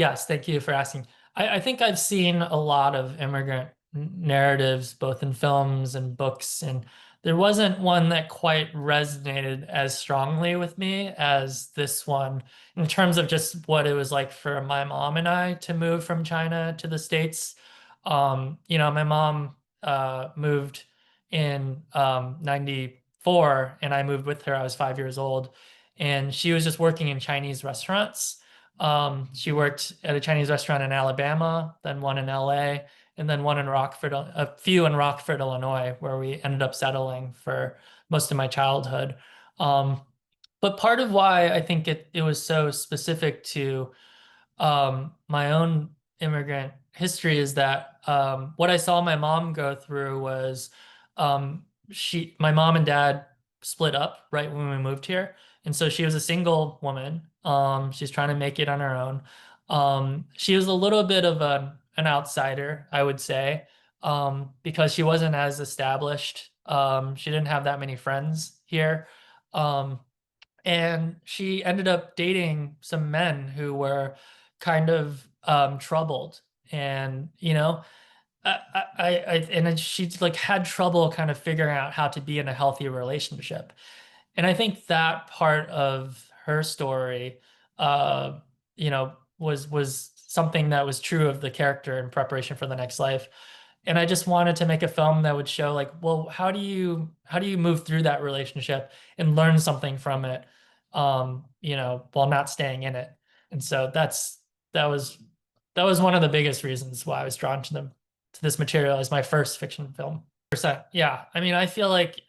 Yes, thank you for asking. I think I've seen a lot of immigrant narratives, both in films and books, and there wasn't one that quite resonated as strongly with me as this one in terms of just what it was like for my mom and I to move from China to the States. My mom moved in 94 and I moved with her. I was 5 years old, and she was just working in Chinese restaurants. She worked at a Chinese restaurant in Alabama, then one in LA, and then one in Rockford, a few in Rockford, Illinois, where we ended up settling for most of my childhood. Um, but part of why I think it was so specific to my own immigrant history is that what I saw my mom go through was my mom and dad split up right when we moved here. And so she was a single woman. She's trying to make it on her own. She was a little bit of an outsider, I would say, because she wasn't as established. She didn't have that many friends here. Um, and she ended up dating some men who were kind of troubled. And and then she like had trouble kind of figuring out how to be in a healthy relationship. And I think that part of her story, was something that was true of the character in preparation for the next life. And I just wanted to make a film that would show like, well, how do you move through that relationship and learn something from it, while not staying in it. And so that was that was one of the biggest reasons why I was drawn to this material as my first fiction film. Yeah. I mean, I feel like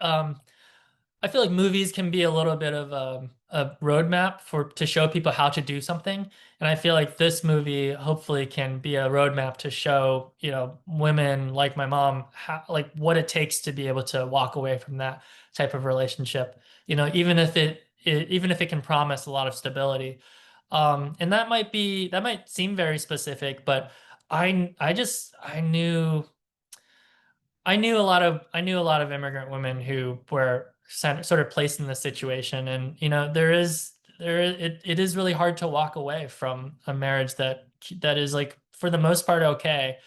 movies can be a little bit of a roadmap to show people how to do something. And I feel like this movie hopefully can be a roadmap to show, women like my mom, like what it takes to be able to walk away from that type of relationship, even if it can promise a lot of stability. And that might seem very specific, but I knew a lot of immigrant women who were sort of placed in this situation, and it is really hard to walk away from a marriage that is like for the most part okay,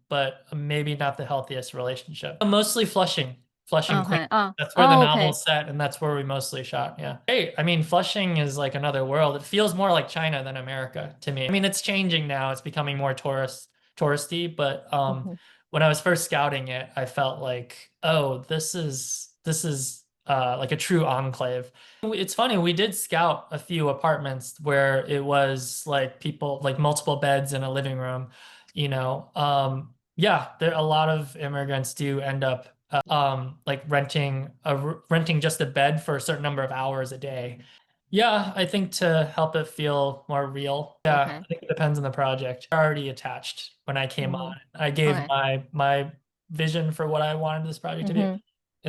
but maybe not the healthiest relationship. Mostly Flushing, Queens. OK，啊，That's where the 哦 novel's ，OK，set, and that's where we mostly shot. Yeah. Hey, I mean, Flushing is like another world. It feels more like China than America to me. I mean, it's changing now. It's becoming more touristy, but when I was first scouting it, I felt like, oh, this is like a true enclave. It's funny, we did scout a few apartments where it was like people like multiple beds in a living room, yeah, there a lot of immigrants do end up like renting just a bed for a certain number of hours a day. Yeah, I think to help it feel more real. Yeah, I ，OK，think it depends on the project. Already attached when I came on. 嗯 I gave ，OK，my vision for what I wanted this project to be, 嗯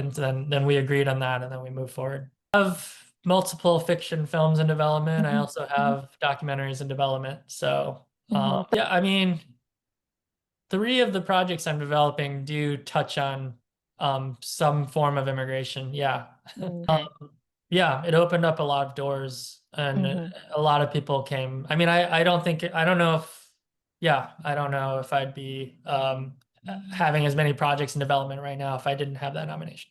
哼，and then we agreed on that, and then we moved forward. I have multiple fiction films in development. I 嗯哼，also 嗯哼，have documentaries in development. So, 嗯哼yeah, I mean, three of the projects I'm developing do touch on some form of immigration. Yeah. 嗯 Um, ，OK，yeah, it opened up a lot of doors and 嗯哼，a lot of people came. I mean, I don't know if, yeah, I don't know if I'd be having as many projects in development right now if I didn't have that nomination.